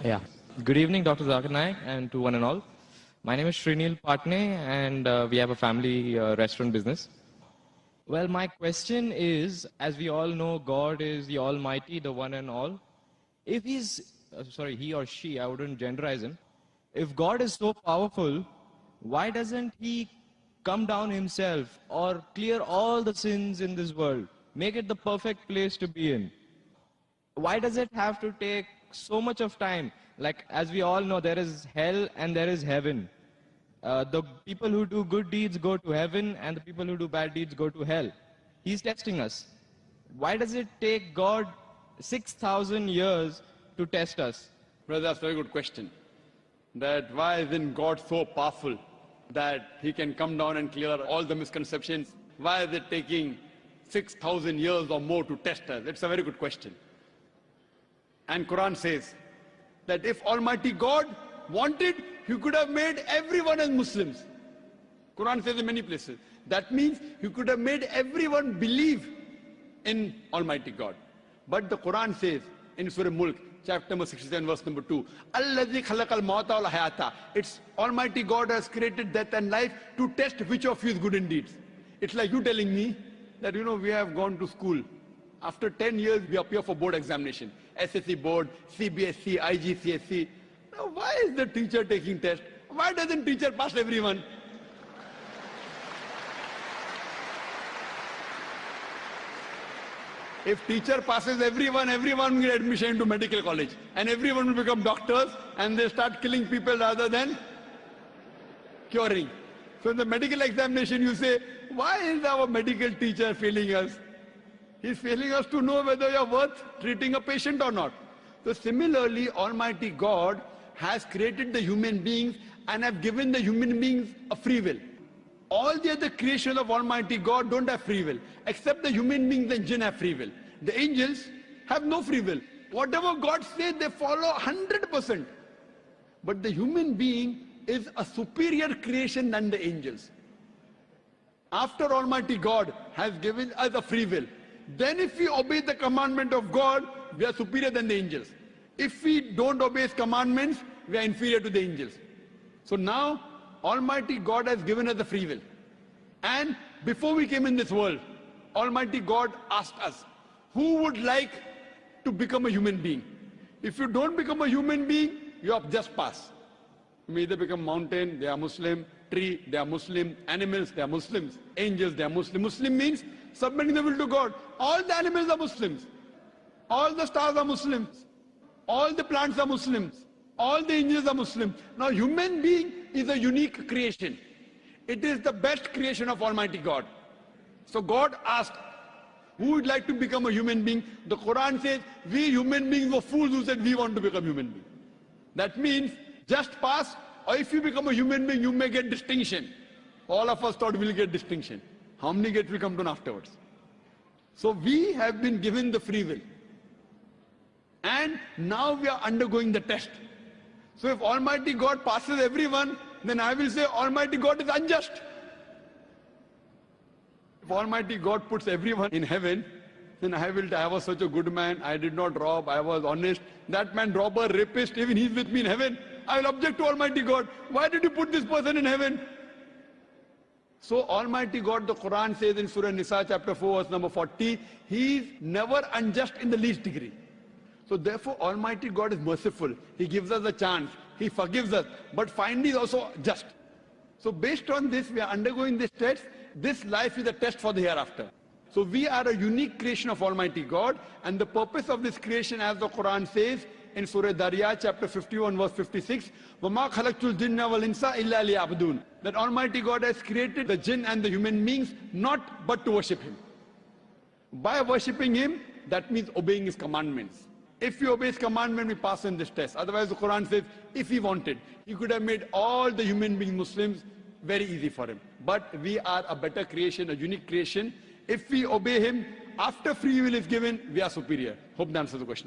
Yeah. Good evening, Dr. Zakir Naik, and to one and all. My name is Srinil Patne, and we have a family restaurant business. Well, my question is, as we all know, God is the Almighty, the one and all. If he or she, I wouldn't genderize him. If God is so powerful, why doesn't he come down himself or clear all the sins in this world? Make it the perfect place to be in. Why does it have to take so much of time? Like, as we all know, there is hell and there is heaven. The people who do good deeds go to heaven, and the people who do bad deeds go to hell. He's testing us. Why does it take God 6,000 years to test us? Brother, that's a very good question. That why isn't God so powerful that he can come down and clear all the misconceptions? Why is it taking 6,000 years or more to test us? It's a very good question. And Quran says that if Almighty God wanted, he could have made everyone as Muslims. Quran says in many places. That means he could have made everyone believe in Almighty God. But the Quran says in Surah Mulk, chapter number 67, verse number 2, Alladhi khalaqal mawta wal hayata. It's Almighty God has created death and life to test which of you is good in deeds. It's like you telling me that, we have gone to school. After 10 years, we appear for board examination. SSC board, CBSC, IGCSE. Now, why is the teacher taking test? Why doesn't teacher pass everyone? If teacher passes everyone, everyone will get admission into medical college. And everyone will become doctors and they start killing people rather than curing. So in the medical examination, you say, why is our medical teacher failing us? He's failing us to know whether you're worth treating a patient or not. So similarly, Almighty God has created the human beings and have given the human beings a free will. All the other creation of Almighty God don't have free will, except the human beings and jinn have free will. The angels have no free will. Whatever God says, they follow 100%. But the human being is a superior creation than the angels. After Almighty God has given us a free will, then if we obey the commandment of God, we are superior than the angels. If we don't obey his commandments, we are inferior to the angels. So now, Almighty God has given us the free will. And before we came in this world, Almighty God asked us, who would like to become a human being? If you don't become a human being, you have just passed. You may either become mountain, they are Muslim, tree, they are Muslim, animals, they are Muslims, angels, they are Muslim. Muslim means submitting the will to God. All the animals are Muslims. All the stars are Muslims. All the plants are Muslims. All the angels are Muslims. Now, human being is a unique creation. It is the best creation of Almighty God. So God asked, who would like to become a human being? The Quran says, we human beings were fools who said we want to become human beings. That means just pass, or if you become a human being, you may get distinction. All of us thought we'll get distinction. How many get will come to afterwards? So we have been given the free will. And now we are undergoing the test. So if Almighty God passes everyone, then I will say Almighty God is unjust. If Almighty God puts everyone in heaven, then I was such a good man, I did not rob, I was honest. That man, robber, rapist, even he's with me in heaven. I will object to Almighty God. Why did you put this person in heaven? So Almighty God, the Quran says in Surah Nisa chapter 4 verse number 40, he is never unjust in the least degree. So therefore Almighty God is merciful. He gives us a chance. He forgives us. But finally is also just. So based on this, we are undergoing this test. This life is a test for the hereafter. So we are a unique creation of Almighty God. And the purpose of this creation, as the Quran says in Surah Dariyat chapter 51 verse 56, وَمَا خَلَقْتُ الْجِنَّ وَالْإِنسَ إِلَّا لِيَعْبُدُونَ. That Almighty God has created the jinn and the human beings not but to worship him. By worshipping him, that means obeying his commandments. If we obey his commandment, we pass in this test. Otherwise, the Quran says, if he wanted, he could have made all the human beings Muslims very easy for him. But we are a better creation, a unique creation. If we obey him, after free will is given, we are superior. Hope that answers the question.